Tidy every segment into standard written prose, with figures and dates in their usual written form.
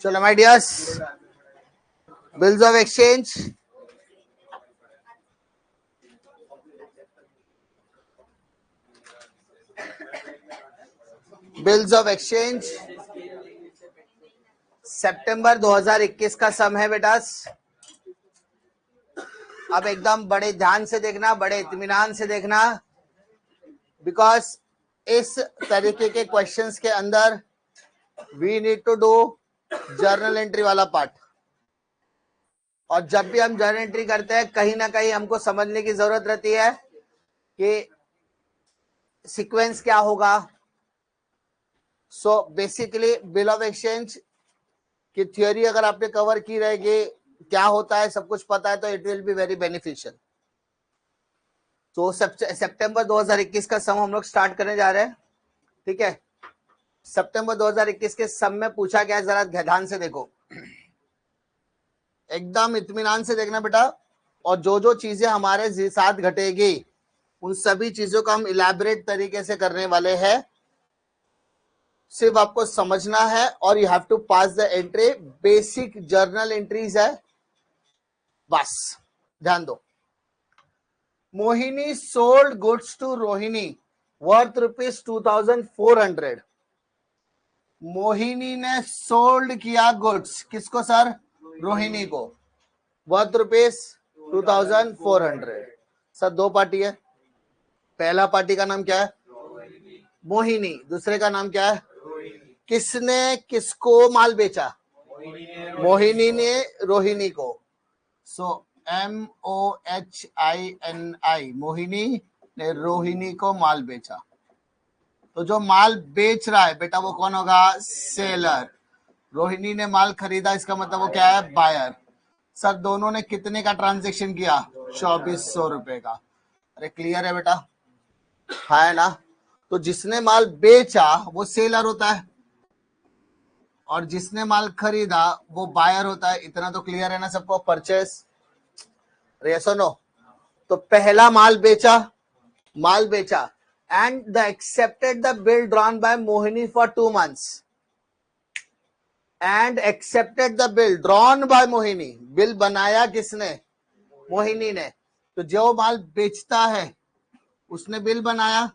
चलो my dears, bills of exchange, bills of exchange सितंबर 2021 का सम है बेटा। अब एकदम बड़े ध्यान से देखना, बड़े इत्मीनान से देखना, बिकॉज इस तरीके के क्वेश्चंस के अंदर we need to do journal entry वाला पार्ट। और जब भी हम जर्नल एंट्री करते हैं कहीं ना कहीं हमको समझने की जरूरत रहती है कि सीक्वेंस क्या होगा। So basically bill of exchange की थ्योरी अगर आपने कवर की रहेगी, क्या होता है सब कुछ पता है, तो it will be very beneficial. तो सितंबर 2021 का सम हम लोग स्टार्ट करने जा रहे हैं, ठीक है। सितंबर 2021 के सम में पूछा गया, जरा ध्यान से देखो, एकदम इत्मीनान से देखना बेटा। और जो जो चीजें हमारे साथ घटेगी उन सभी चीजों को हम इलैबोरेट तरीके से करने वाले हैं। सिर्फ आपको समझना है और you have to pass the entry, basic journal entries है, बस ध्यान दो। Mohini sold goods to Rohini worth ₹2400। Mohini ने सोल्ड किया गुड्स, किसको सर? रोहिणी को, वर्थ ₹2400। सर दो पार्टी है, पहला पार्टी का नाम क्या है? मोहिनी। दूसरे का नाम क्या है? किसने किसको माल बेचा? मोहिनी ने रोहिणी को। सो MOHINI, मोहिनी ने रोहिणी को माल बेचा। तो जो माल बेच रहा है बेटा वो कौन होगा? सेलर। रोहिणी ने माल खरीदा, इसका मतलब वो क्या है? बायर। सर दोनों ने कितने का ट्रांजेक्शन किया? 2400 रुपए का। अरे क्लियर है बेटा, है ना? तो जिसने माल बेचा वो सेलर होता है और जिसने माल खरीदा वो बायर होता है। इतना तो क्लियर है ना सबको? परचेस, यस और नो? तो पहला माल बेचा and the accepted the bill drawn by Mohini for 2 months and accepted the bill drawn by Mohini. Bill बनाया किसने? मोहिनी ने। तो जो माल बेचता है उसने बिल बनाया,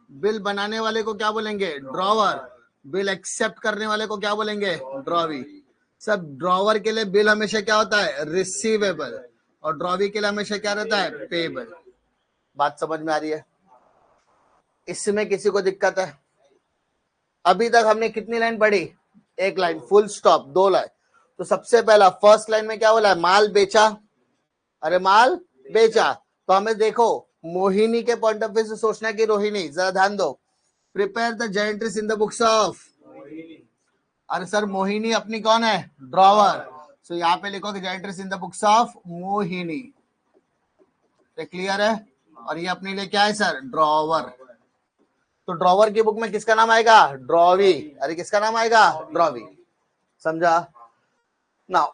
बिल बनाने वाले को क्या बोलेंगे? ड्रॉवर। बिल एक्सेप्ट करने वाले को क्या बोलेंगे? ड्रॉवी। सब ड्रॉवर के लिए बिल हमेशा क्या होता है? रिसीवेबल। और ड्रॉवी के लिए हमेशा क्या रहता है? पेबल। बात समझ में आ रही है? इसमें किसी को दिक्कत है? अभी तक हमने कितनी लाइन पढ़ी? एक लाइन, फुल स्टॉप। 2 लाइन। तो सबसे पहला फर्स्ट लाइन में क्या बोला है? माल बेचा। अरे माल बेचा, तो हमें देखो मोहिनी के पॉइंट ऑफ व्यू से सोचना है कि रोहिणी। जरा ध्यान दो, prepare the journal in the books of. अरे सर मोहिनी अपनी कौन है? ड्रॉवर। सो यहाँ पे लिखो कि journal in the books of Mohini. Clear है? और ये अपने लिए क्या है सर? ड्रॉवर। तो ड्रॉवर की बुक में किसका नाम आएगा? ड्रॉवी। अरे किसका नाम आएगा? ड्रॉवी। समझा? नाउ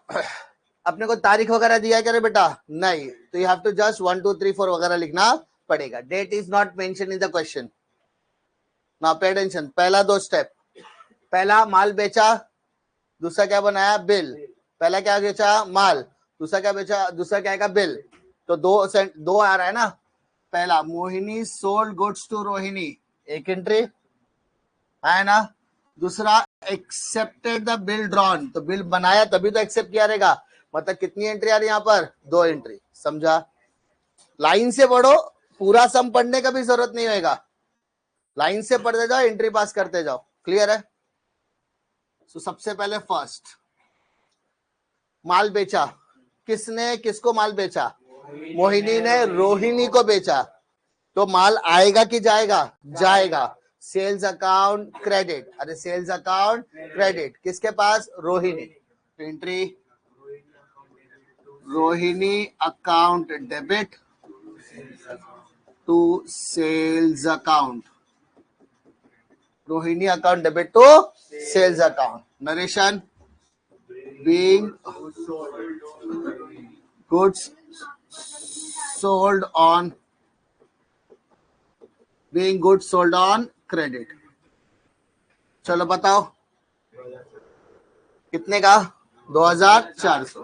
अपने को तारीख वगैरह दिया है क्या रे बेटा? नहीं। तो यू हैव टू जस्ट 1 2 3 4 वगैरह लिखना पड़ेगा। Date is not mention in the question. Now pay attention. पहला 2 स्टेप, पहला माल बेचा, दूसरा क्या बनाया? बिल। पहला क्या बेचा? माल। दूसरा क्या बेचा? दूसरा क्या आएगा? बिल। तो दो आ रहा है ना। पहला Mohini sold goods to Rohini, एक एंट्री है ना। दूसरा एक्सेप्टेड द बिल ड्रॉन, तो बिल बनाया तभी तो एक्सेप्ट किया रहेगा। मतलब कितनी एंट्री आ रही है यहाँ पर? 2 एंट्री। समझा? लाइन से पढ़ो, पूरा सम पढ़ने का भी जरूरत नहीं होगा। लाइन से पढ़ते जाओ, एंट्री पास करते जाओ। क्लियर है? तो सबसे पहले फर्स्ट, माल बेचा। किसने किसको माल बेचा? मोहिनी ने रोहिणी को बेचा। तो माल आएगा कि जाएगा? जाएगा। Sales account credit. अरे सेल्स अकाउंट क्रेडिट किसके पास? Rohini. Entry Rohini account debit to sales account. Rohini account debit to sales account. Narration being goods sold on credit। चलो बताओ कितने का? 2400।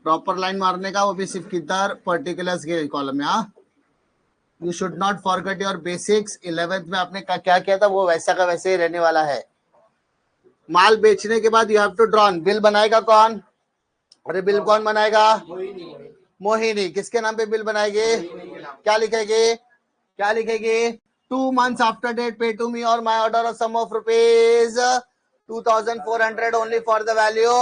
प्रॉपर लाइन मारने का, वो भी सिर्फ किधर? पर्टिकुलर्स के कॉलम में। हाँ, you should not forget your basics. 11th में आपने क्या किया था वो वैसा का वैसे ही रहने वाला है। माल बेचने के बाद you have to drawn. Bill बनाएगा कौन? अरे बिल कौन बनाएगा? मोहिनी। किसके नाम पे बिल बनाएगी? क्या लिखेगी? क्या लिखेगी? 2 months after date pay to me or my order of sum of rupees 2400 only for the value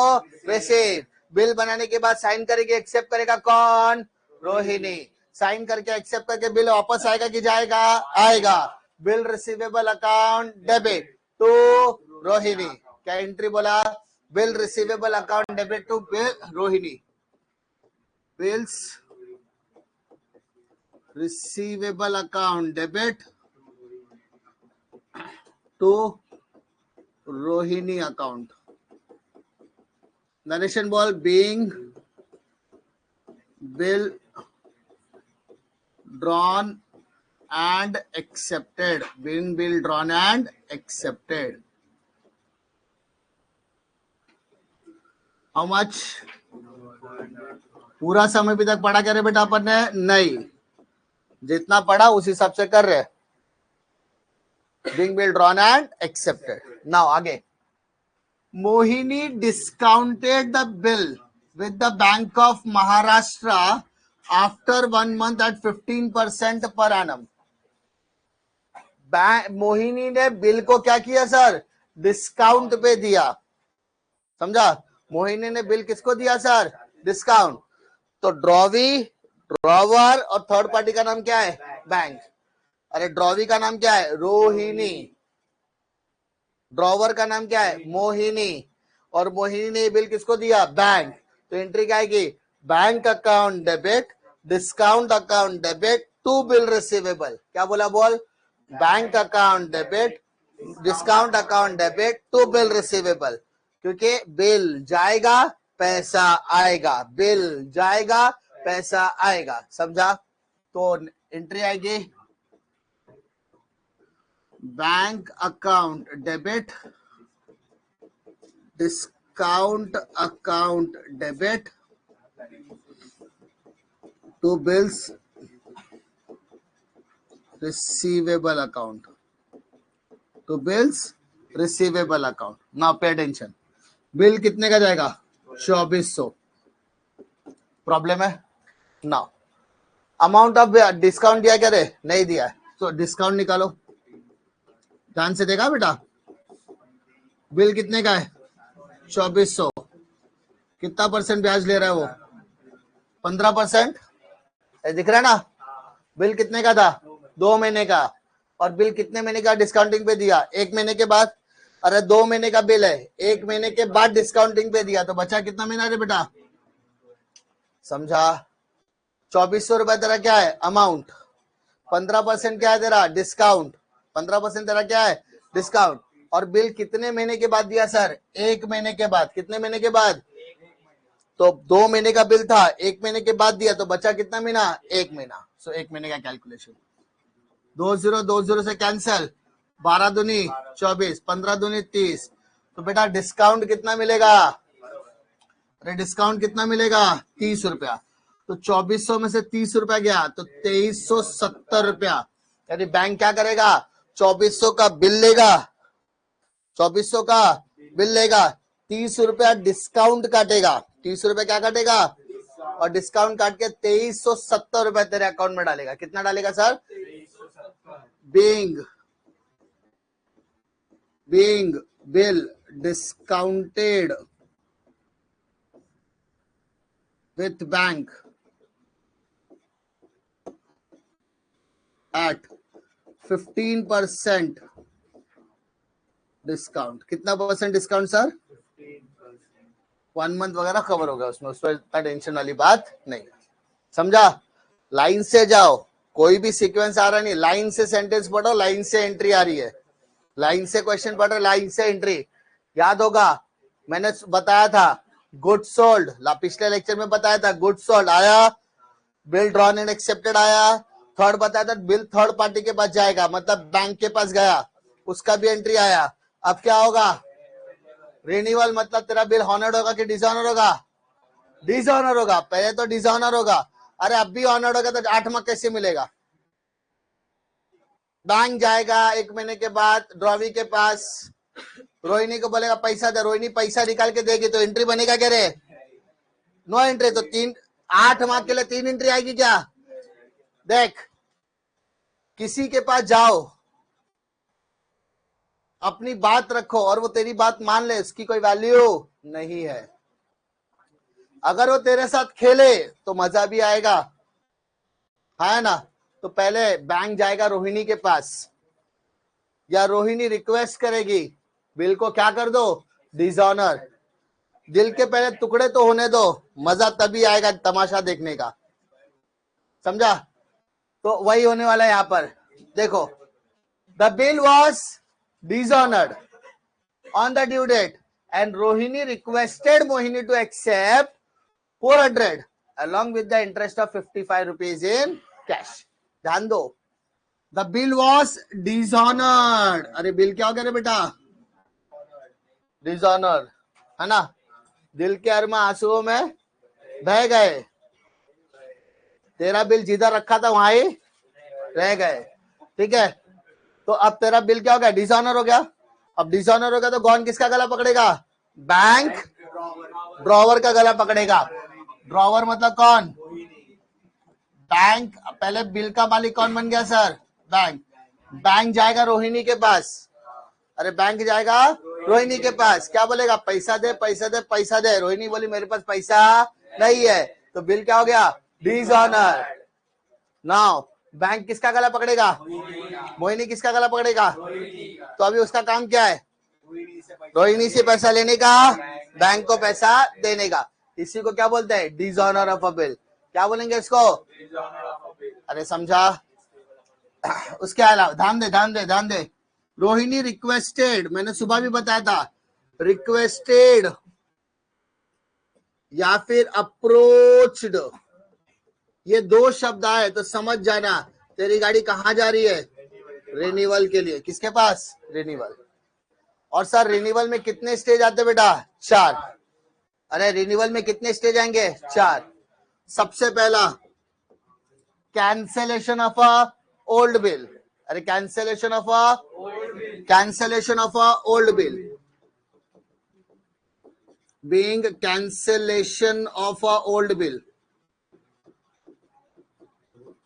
received। Bill बनाने के बाद साइन करेगी, एक्सेप्ट करेगा कौन? रोहिणी। साइन करके एक्सेप्ट करके बिल वापस आएगा कि जाएगा? आएगा। Bill receivable account debit to Rohini. क्या एंट्री बोला? Bill receivable account debit to bill Rohini. Bills receivable account debit to Rohini account। Narration ball being bill drawn and accepted। Being bill drawn and accepted। How much? पूरा समय भी तक पढ़ा क्या रे बेटा अपन ने? नहीं, जितना पढ़ा उस हिसाब से कर रहे। Being bill drawn and accepted। Now आगे, Mohini discounted the bill with the Bank of Maharashtra after 1 month at 15% per annum। Mohini ने बिल को क्या किया सर? डिस्काउंट पे दिया। समझा? मोहिनी ने बिल किसको दिया सर? डिस्काउंट। तो ड्रॉवी, ड्रॉवर और थर्ड पार्टी का नाम क्या है? बैंक। अरे ड्रॉवी का नाम क्या है? रोहिणी। ड्रॉवर का नाम क्या है? मोहिनी। और मोहिनी ने बिल किसको दिया? बैंक। तो एंट्री क्या आएगी? Bank account debit discount account debit to bill receivable. क्या बोला? बोल। Bank account debit discount account debit to bill receivable. क्योंकि बिल जाएगा पैसा आएगा, बिल जाएगा पैसा आएगा। समझा? तो एंट्री आएगी bank account debit discount account debit to bills receivable account to bills receivable account. Now pay attention. Bill कितने का जाएगा? 2400। प्रॉब्लम है? नाउ अमाउंट ऑफ डिस्काउंट दिया क्या रे? नहीं दिया है, तो डिस्काउंट निकालो। ध्यान से देखा बेटा? बिल कितने का है? 2400। कितना परसेंट ब्याज ले रहा है वो? 15%। दिख रहा है ना? बिल कितने का था? 2 महीने का। और बिल कितने महीने का डिस्काउंटिंग पे दिया? 1 महीने के बाद। अरे 2 महीने का बिल है, 1 महीने के बाद डिस्काउंटिंग पे दिया, तो बचा कितना महीना रे बेटा? समझा? 2400 रुपए तेरा क्या है? अमाउंट। 15% क्या है तेरा? डिस्काउंट। 15% तेरा क्या है? डिस्काउंट। और बिल कितने महीने के बाद दिया सर? 1 महीने के बाद। कितने महीने के बाद? तो 2 महीने का बिल था, 1 महीने के बाद दिया, तो बचा कितना महीना? 1 महीना। सो 1 महीने का कैलकुलेशन। 20 से कैंसल। 12 दूनी 24, 15 दूनी 30। तो बेटा डिस्काउंट कितना मिलेगा? अरे डिस्काउंट कितना मिलेगा? 30 रुपया। तो 2400 में से 30 रुपया गया तो 2370 रुपया। यानी बैंक क्या करेगा? 2400 का बिल लेगा, 2400 का बिल लेगा, 30 रुपया डिस्काउंट काटेगा। 30 रुपया क्या काटेगा? और डिस्काउंट काट के 2370 रुपया तेरे अकाउंट में डालेगा। कितना डालेगा sir? being bill discounted with bank at 15% discount. कितना परसेंट डिस्काउंट सर? 1 मंथ वगैरह कवर होगा उसमें, उस पर इतना टेंशन वाली बात नहीं। समझा? लाइन से जाओ, कोई भी सीक्वेंस आ रहा नहीं, लाइन से सेंटेंस पढ़ो, लाइन से एंट्री आ रही है, लाइन से क्वेश्चन पढ़ रहे, लाइन से एंट्री। याद होगा मैंने बताया था गुड सोल्ड, पिछले लेक्चर में बताया था गुड सोल्ड आया, बिल ड्रॉन एंड एक्सेप्टेड आया। थर्ड बताया था बिल थर्ड पार्टी के पास जाएगा, मतलब बैंक के पास गया, उसका भी एंट्री आया। अब क्या होगा? रिन्यूअल मतलब तेरा बिल हॉनर्ड होगा कि डिसऑनर होगा? डिसऑनर होगा, पहले तो डिसऑनर होगा। अरे अब भी ऑनर्ड होगा तो 8 माह कैसे मिलेगा? बैंक जाएगा 1 महीने के बाद ड्रॉवी के पास, रोहिणी को बोलेगा पैसा दे, रोहिणी पैसा निकाल के देगी तो एंट्री बनेगा क्या रे? No entry. तो 8 माह के लिए 3 एंट्री आएगी क्या? देख, किसी के पास जाओ, अपनी बात रखो और वो तेरी बात मान ले, उसकी कोई वैल्यू नहीं है। अगर वो तेरे साथ खेले तो मजा भी आएगा, है ना? तो पहले बैंक जाएगा रोहिणी के पास, या रोहिणी रिक्वेस्ट करेगी बिल को क्या कर दो, डिसऑनर। दिल के पहले टुकड़े तो होने दो, मजा तभी आएगा तमाशा देखने का, समझा? तो वही होने वाला है यहां पर। देखो, the bill was dishonoured on the due date and Rohini requested Mohini to accept 400 along with the interest of 55 rupees in cash. ध्यान दो, the bill was dishonored. अरे बिल क्या हो गया रे बेटा? डिसऑनर, है ना? दिल के अरमा आंसुओं में बह गए, तेरा बिल जिधर रखा था वहां ही रह गए, ठीक है? तो अब तेरा बिल क्या हो गया? डिसऑनर हो गया। अब डिसऑनर होगा तो कौन किसका गला पकड़ेगा? बैंक ड्रॉवर का गला पकड़ेगा। ड्रॉवर मतलब कौन? बैंक। पहले बिल का मालिक कौन बन गया सर? बैंक। बैंक जाएगा रोहिणी के पास, अरे बैंक जाएगा रोहिणी के पास, क्या बोलेगा? पैसा दे पैसा दे पैसा दे। रोहिणी बोली मेरे पास पैसा नहीं है, तो बिल क्या हो गया? डिसऑनर। नाउ बैंक किसका गला पकड़ेगा? मोहिनी किसका गला पकड़ेगा? तो अभी उसका काम क्या है? रोहिणी से पैसा लेने का, बैंक को पैसा देने का। इसी को क्या बोलते हैं? Dishonour of a bill. क्या बोलेंगे इसको? अरे समझा? उसके अलावा ध्यान दे ध्यान दे ध्यान दे, रोहिणी रिक्वेस्टेड, मैंने सुबह भी बताया था, रिक्वेस्टेड या फिर अप्रोच्ड, ये 2 शब्द आए तो समझ जाना तेरी गाड़ी कहां जा रही है? रिन्यूअल के लिए। किसके पास? रिन्यूअल। और सर रिन्यूअल में कितने स्टेज आते बेटा? 4। अरे रिन्यूअल में कितने स्टेज आएंगे? 4। सबसे पहला cancellation of a old bill. अरे cancellation of a old bill, being cancellation of a old bill,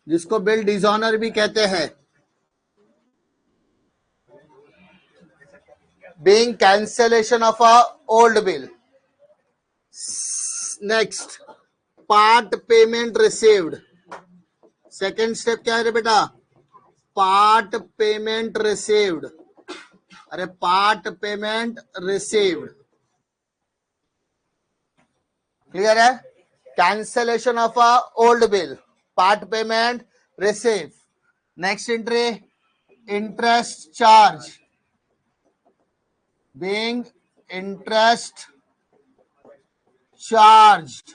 जिसको बिल डिसऑनर भी कहते हैं। Being cancellation of a old bill. Next, part payment received. Second step क्या है रे बेटा? Part payment received. अरे part payment received. Clear है? Cancellation of a old bill. Part payment received. Next entry, interest charge. Being interest charged.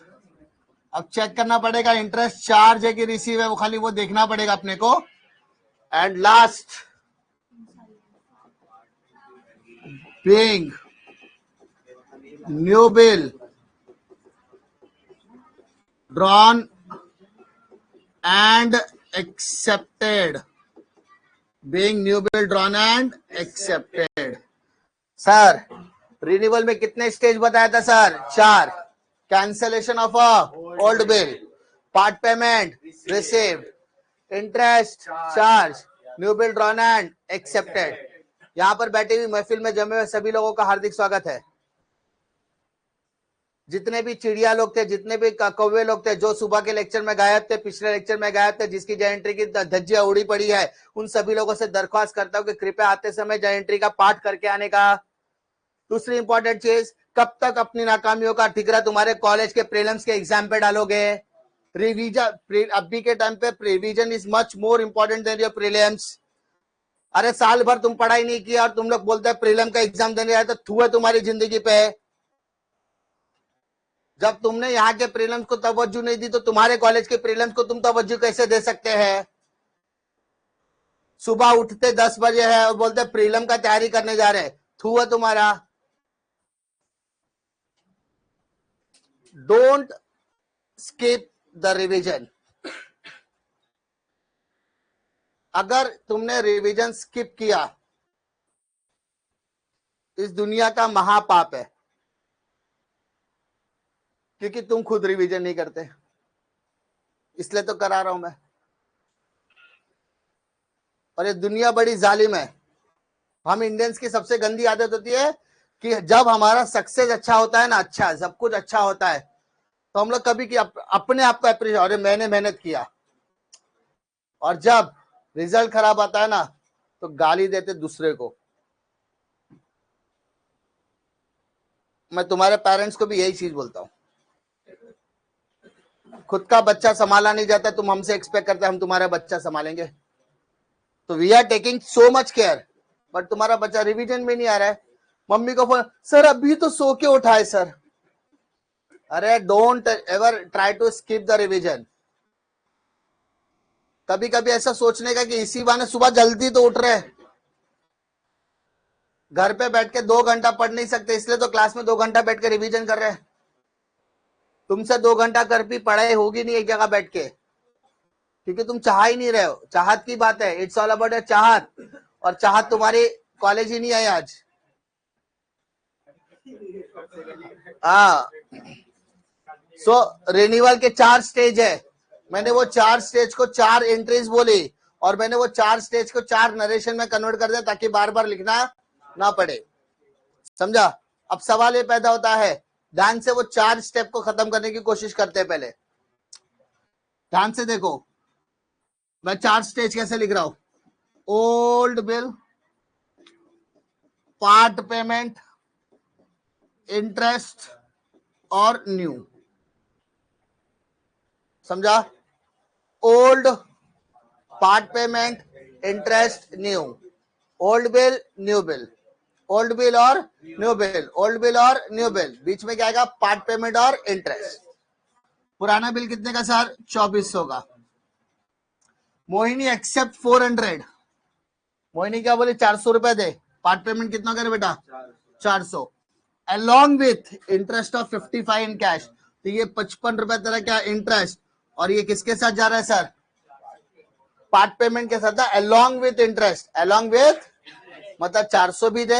अब check करना पड़ेगा interest charge है कि रिसीव है, वो खाली वो देखना पड़ेगा अपने को। And last, being new bill drawn and accepted. Being new bill drawn and accepted. Sir renewal में कितने स्टेज बताया था sir? 4। Cancellation of a old bill, part payment received, interest charge, new bill drawn and accepted. यहां पर बैठी हुई महफिल में जमे हुए सभी लोगों का हार्दिक स्वागत है। जितने भी चिड़िया लोग थे, जितने भी कौवे लोग थे, जो सुबह के लेक्चर में गायब थे, पिछले लेक्चर में गायब थे, जिसकी जय एंट्री की धज्जियां उड़ी पड़ी है, उन सभी लोगों से दरख्वास्त करता हूं कि कृपया आते समय जय एंट्री का पाठ करके आने का। दूसरी इंपॉर्टेंट चीज, कब तक अपनी नाकामियों का ठिकरा तुम्हारे कॉलेज के प्रीलिम्स के एग्जाम पे डालोगे? रिवीजन अभी के टाइम पे revision is much more important than your prelims. अरे साल भर तुम पढ़ाई नहीं किया और तुम लोग बोलते हैं प्रीलिम का एग्जाम देने आए, तो थू है तुम्हारी जिंदगी पे। जब तुमने यहाँ के प्रीलिम्स को तवज्जो नहीं दी तो तुम्हारे कॉलेज के प्रीलिम्स को तुम तवज्जो कैसे दे सकते हैं? सुबह उठते 10 बजे है और बोलते प्रीलिम का तैयारी करने जा रहे हैं, थू है तुम्हारा। Don't skip the revision. अगर तुमने रिवीजन स्किप किया, इस दुनिया का महापाप है, क्योंकि तुम खुद रिवीजन नहीं करते, इसलिए तो करा रहा हूं मैं। और ये दुनिया बड़ी जालिम है। हम इंडियंस की सबसे गंदी आदत होती है कि जब हमारा सक्सेस अच्छा होता है ना, अच्छा सब कुछ अच्छा होता है, तो हम लोग कभी अपने आप को अप्रिशिएट, अरे मैंने मेहनत किया, और जब रिजल्ट खराब आता है ना तो गाली देते दूसरे को। मैं तुम्हारे पेरेंट्स को भी यही चीज बोलता हूं, खुद का बच्चा संभाला नहीं जाता, तुम हमसे एक्सपेक्ट करते हम तुम्हारा बच्चा संभालेंगे। तो we are taking so much care, but तुम्हारा बच्चा रिवीजन में नहीं आ रहा है। मम्मी को फोन, सर अभी तो सो के उठाए सर। अरे don't ever try to skip the revision. कभी कभी ऐसा सोचने का कि इसी बहाने सुबह जल्दी तो उठ रहे, घर पे बैठ के 2 घंटा पढ़ नहीं सकते, इसलिए तो क्लास में 2 घंटा बैठ के रिवीजन कर रहे हैं। तुमसे 2 घंटा कर भी पढ़ाई होगी नहीं एक जगह बैठ के, क्योंकि तुम चाह ही नहीं रहे हो। चाहत की बात है, इट्स ऑल अबाउट चाहत, और चाहत तुम्हारी कॉलेज ही नहीं आई आज। हाँ, सो रिन्यूअल के 4 स्टेज है। मैंने वो 4 स्टेज को 4 एंट्रीज बोली, और मैंने वो 4 स्टेज को 4 नरेशन में कन्वर्ट कर दिया, ताकि बार बार लिखना ना पड़े। समझा? अब सवाल ये पैदा होता है, ध्यान से वो 4 स्टेप को खत्म करने की कोशिश करते हैं। पहले ध्यान से देखो, मैं 4 स्टेज कैसे लिख रहा हूं। Old bill, part payment, interest और न्यू। समझा? Old, part payment, interest, new. Old bill, new bill, old bill और न्यू बिल, ओल्ड बिल और न्यू बिल, बीच में क्या आएगा, पार्ट पेमेंट और इंटरेस्ट। पुराना बिल कितने का सर? 2400 का। मोहिनी एक्सेप्ट 400। मोहिनी क्या बोली? 400 रुपए दे। पार्ट पेमेंट कितना करे बेटा? 400, along with interest of 55 in cash. तो ये 55 रुपए तेरा क्या इंटरेस्ट, और ये किसके साथ जा रहा है सर? पार्ट पेमेंट के साथ, along with interest. Along with मतलब 400 भी दे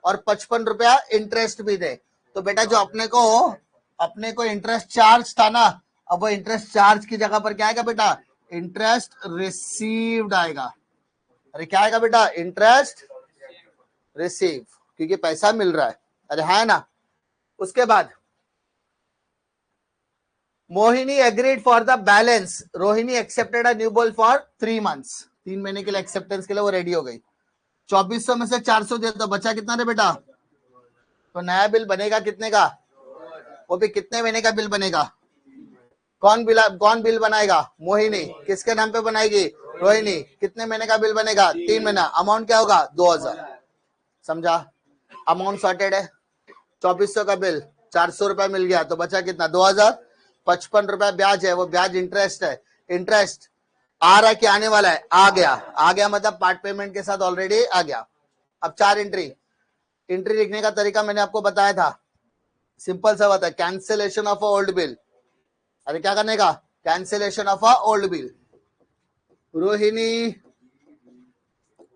और 55 रुपया इंटरेस्ट भी दे। तो बेटा जो अपने को इंटरेस्ट चार्ज था ना, अब वो इंटरेस्ट चार्ज की जगह पर क्या आएगा बेटा? इंटरेस्ट रिसीव्ड आएगा। अरे क्या आएगा बेटा? इंटरेस्ट रिसीव, क्योंकि पैसा मिल रहा है। अरे है ना? उसके बाद Mohini agreed for the balance. Rohini accepted a new bill for 3 months. 3 महीने के लिए एक्सेप्टेंस के लिए वो रेडी हो गई। 2400 में से 400 दे तो बचा कितना रे बेटा? तो नया बिल बनेगा कितने का? वो भी कितने महीने का बिल बनेगा? कौन बिल बनाएगा? मोहिनी। किसके नाम पे बनाएगी? रोहिणी। कितने महीने का बिल बनेगा? 3 महीना। अमाउंट क्या होगा? 2000। समझा? अमाउंट सॉर्टेड है। 2400 का बिल, 400 रुपया मिल गया, तो बचा कितना? 2000। 55 रुपया ब्याज है, वो ब्याज इंटरेस्ट है। इंटरेस्ट आ रहा है कि आने वाला है? आ गया। आ गया मतलब पार्ट पेमेंट के साथ ऑलरेडी आ गया। अब 4 एंट्री लिखने का तरीका मैंने आपको बताया था, सिंपल सा बात है, cancellation of a old bill. अरे क्या करने का? Cancellation of a old bill. Rohini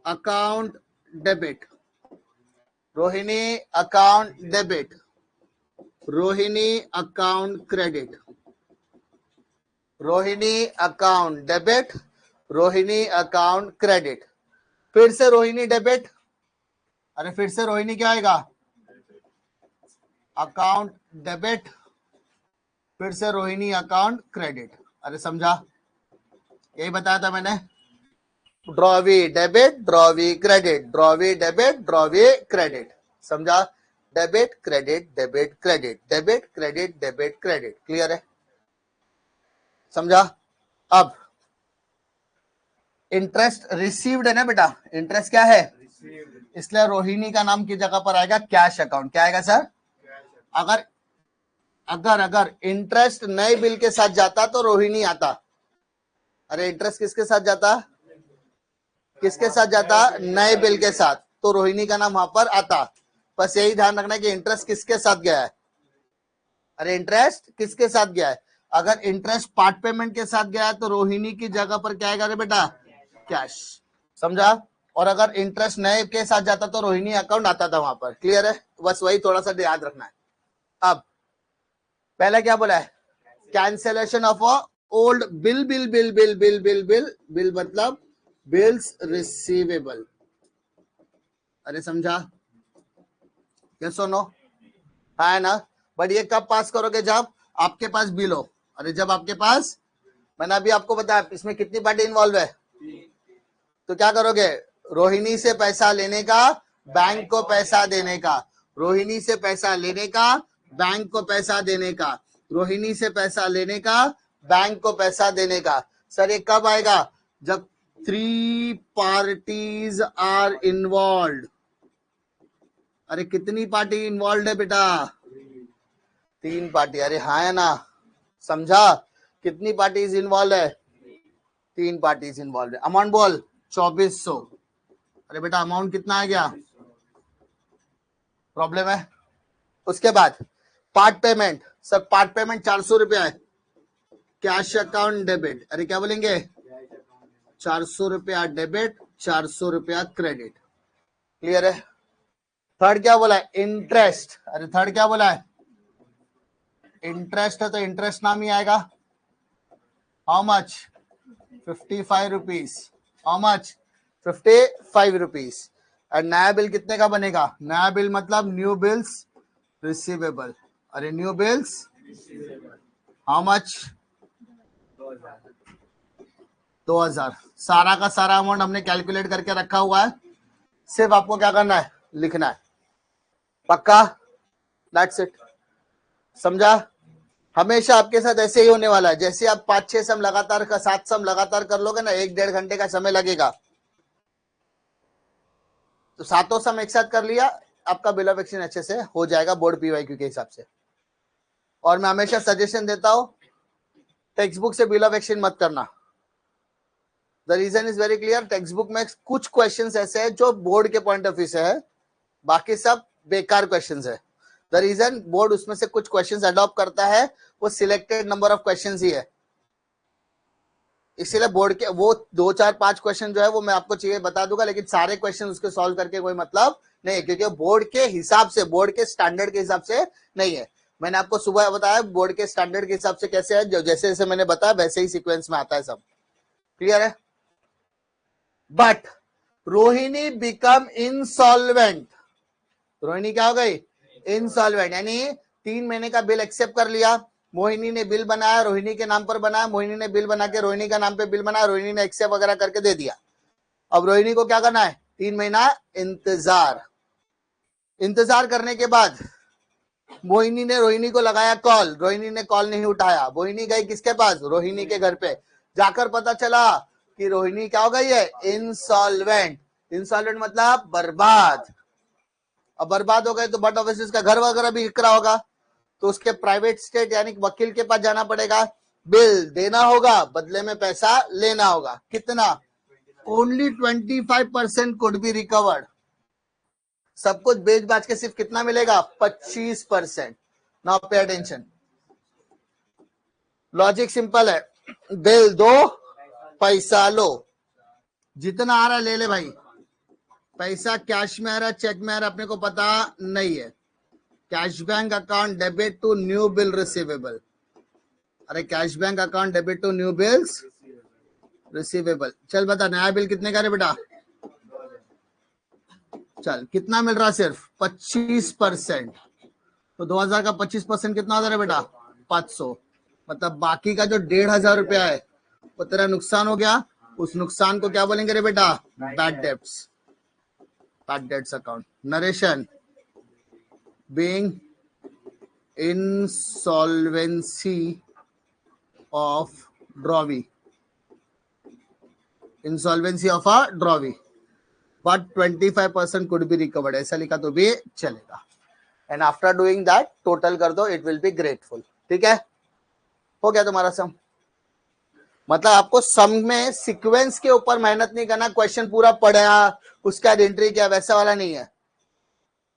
account debit, Rohini account debit, Rohini account credit, Rohini account debit, Rohini account credit. फिर से रोहिणी डेबिट, अरे फिर से रोहिणी क्या आएगा? अकाउंट डेबिट, फिर से रोहिणी अकाउंट क्रेडिट। अरे समझा? यही बताया था मैंने, drawee debit, drawee credit, drawee debit, drawee credit. समझा? Debit credit, debit credit, debit credit, debit credit. Clear है? समझा? अब इंटरेस्ट रिसीव्ड है ना बेटा, इंटरेस्ट क्या है? इसलिए रोहिणी का नाम की जगह पर आएगा कैश अकाउंट। क्या आएगा सर? अगर अगर अगर इंटरेस्ट नए बिल के साथ जाता तो रोहिणी आता। अरे इंटरेस्ट किसके साथ जाता? किसके साथ जाता? नए बिल के साथ, तो रोहिणी का नाम वहां पर आता। बस यही ध्यान रखना है कि इंटरेस्ट किसके साथ गया है। अरे इंटरेस्ट किसके साथ गया है? अगर इंटरेस्ट पार्ट पेमेंट के साथ गया है तो रोहिणी की जगह पर क्या आएगा रे बेटा? कैश। समझा? और अगर इंटरेस्ट नए के साथ जाता तो रोहिणी अकाउंट आता था वहां पर। क्लियर है? बस वही थोड़ा सा याद रखना है। अब पहले क्या बोला है? Cancellation of a old bill. Bill bill bill bill bill bill bill मतलब बिल्स रिसीवेबल। अरे समझा? यस और नो? है ना? बट ये कब पास करोगे? जब आपके पास बिल हो। अरे जब आपके पास, मैंने अभी आपको बताया इसमें कितनी पार्टी इन्वॉल्व है, तो क्या करोगे? रोहिणी से पैसा लेने का, बैंक को पैसा देने का, रोहिणी से पैसा लेने का, बैंक को पैसा देने का, रोहिणी से पैसा लेने का, बैंक को पैसा देने का। सर ये कब आएगा? जब 3 पार्टीज आर इन्वॉल्व। अरे कितनी पार्टी इन्वॉल्व है बेटा? 3 पार्टी। अरे हाँ है ना? समझा? कितनी पार्टीज इन्वॉल्व है? 3 पार्टीज इन्वॉल्व है। अमाउंट बोल। 2400। अरे बेटा अमाउंट कितना आ गया? प्रॉब्लम है? उसके बाद part payment. Sir part payment 400 रुपया है। Cash account debit. अरे क्या बोलेंगे? 400 रुपया डेबिट, 400 रुपया क्रेडिट। क्लियर है? थर्ड क्या बोला है? इंटरेस्ट। अरे थर्ड क्या बोला है? इंटरेस्ट है तो इंटरेस्ट नाम ही आएगा। How much? 55 rupees. How much? 55 rupees. और नया बिल कितने का बनेगा? नया बिल मतलब न्यू बिल्स रिसीवेबल। अरे न्यू बिल्स हाउ मच? 2000। सारा का सारा अमाउंट हमने कैलकुलेट करके रखा हुआ है, सिर्फ आपको क्या करना है? लिखना है। पक्का? That's it. समझा? हमेशा आपके साथ ऐसे ही होने वाला है। जैसे आप 5-6 सम लगातार का 7 सम लगातार कर लोगे ना, 1-1.5 घंटे का समय लगेगा। तो 7 सम एक साथ कर लिया, आपका बिल ऑफ एक्सचेंज अच्छे से हो जाएगा बोर्ड पीवाईक्यू के हिसाब से। और मैं हमेशा सजेशन देता हूं, टेक्स्ट बुक से बिल ऑफ एक्सचेंज मत करना। The reason is very clear. Text book में कुछ क्वेश्चंस ऐसे हैं जो बोर्ड के पॉइंट ऑफ व्यू से है, बाकी सब बेकार क्वेश्चंस है। द रीजन बोर्ड उसमें से कुछ क्वेश्चंस अडॉप्ट करता है, वो सिलेक्टेड नंबर ऑफ क्वेश्चंस ही है। इसीलिए बोर्ड के वो 2-4-5 क्वेश्चन जो है वो मैं आपको चाहिए बता दूंगा, लेकिन सारे क्वेश्चन उसके सॉल्व करके कोई मतलब नहीं है, क्योंकि बोर्ड के हिसाब से, बोर्ड के स्टैंडर्ड के हिसाब से नहीं है। मैंने आपको सुबह बताया बोर्ड के स्टैंडर्ड के हिसाब से कैसे है, जो जैसे जैसे मैंने बताया वैसे ही सीक्वेंस में आता है सब। क्लियर है? But Rohini become insolvent. Rohini क्या हो गई? इंसॉल्वेंट। यानी 3 महीने का बिल एक्सेप्ट कर लिया, मोहिनी ने बिल बनाया, रोहिणी के नाम पर बनाया, मोहिनी ने बिल बना के रोहिणी का नाम पे बिल बनाया, रोहिणी ने एक्सेप्ट वगैरह करके दे दिया। अब रोहिणी को क्या करना है? 3 महीना इंतजार। इंतजार करने के बाद मोहिनी ने रोहिणी को लगाया कॉल, रोहिणी ने कॉल नहीं उठाया। मोहिनी गई किसके पास? रोहिणी के घर पे। जाकर पता चला कि रोहिणी क्या हो गई है? इंसॉल्वेंट। इंसॉल्वेंट मतलब बर्बाद। अब बर्बाद हो गए तो बट ऑब्वियसली उसका घर वगैरह भी बिक रहा होगा, तो उसके प्राइवेट स्टेट यानी वकील के पास जाना पड़ेगा, बिल देना होगा, बदले में पैसा लेना होगा। कितना? Only 25% could be recovered. सब कुछ बेच बाच के सिर्फ कितना मिलेगा? 25%। Now pay attention. Logic simple है, बिल दो, पैसा लो। जितना आ रहा ले ले भाई। पैसा कैश में आ रहा, चेक में आ रहा, अपने को पता नहीं है। Cash bank account debit to new bill receivable. अरे cash bank account debit to new bills receivable. चल बता नया बिल कितने का रे बेटा? चल कितना मिल रहा? सिर्फ 25%। तो 2000 का 25% कितना होता है बेटा? 500। मतलब बाकी का जो 1500 रुपया है वो तेरा नुकसान हो गया। उस नुकसान को क्या बोलेंगे रे बेटा? Bad debts. Bad debts account. Narration being insolvency of drawee, insolvency of a drawee, but 25% could be recovered। ऐसा लिखा तो भी चलेगा। And after doing that total कर दो, इट विल बी ग्रेटफुल। ठीक है? हो गया तुम्हारा सम। मतलब आपको सम में सीक्वेंस के ऊपर मेहनत नहीं करना, क्वेश्चन पूरा पढ़ा उसका एंट्री किया, वैसा वाला नहीं है।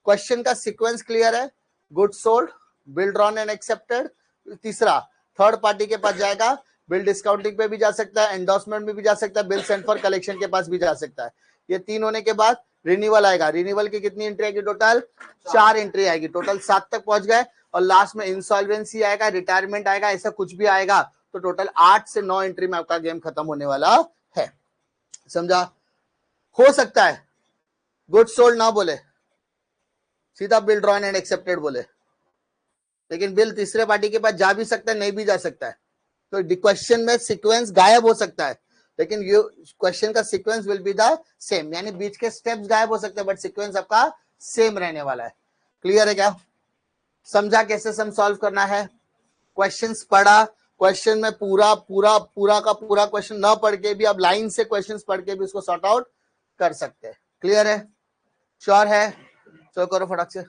क्वेश्चन का सीक्वेंस क्लियर है, good sold, bill drawn and accepted. तीसरा, थर्ड पार्टी के पास जाएगा, बिल डिस्काउंटिंग पे भी जा सकता है, एंडोर्समेंट में भी जा सकता है, बिल सेंड फॉर कलेक्शन के पास भी जा सकता है। ये 3 होने के बाद रिन्यूअल आएगा। रिन्यूअल की कितनी एंट्री आएगी? टोटल 4 एंट्री आएगी। टोटल 7 तक पहुंच गए और लास्ट में इंसॉल्वेंसी आएगा, रिटायरमेंट आएगा, ऐसा कुछ भी आएगा तो टोटल 8 से 9 एंट्री में आपका गेम खत्म होने वाला है। समझा? हो सकता है गुड सोल्ड ना बोले, सीधा बिल ड्रॉन एंड एक्सेप्टेड बोले, लेकिन बिल तीसरे पार्टी के पास जा भी सकता है, नहीं भी जा सकता है। तो क्वेश्चन में सीक्वेंस गायब हो सकता है, लेकिन ये क्वेश्चन का sequence will be the same, यानी बीच के स्टेप्स गायब हो सकते हैं बट सीक्वेंस आपका सेम रहने वाला है। क्लियर है क्या? समझा कैसे सम सॉल्व करना है? क्वेश्चंस पढ़ा, क्वेश्चन में पूरा पूरा पूरा का पूरा क्वेश्चन ना पढ़ के भी आप लाइन से क्वेश्चंस पढ़ के भी उसको सॉर्ट आउट कर सकते हैं। क्लियर है? श्योर है? चलो करो फटाक से।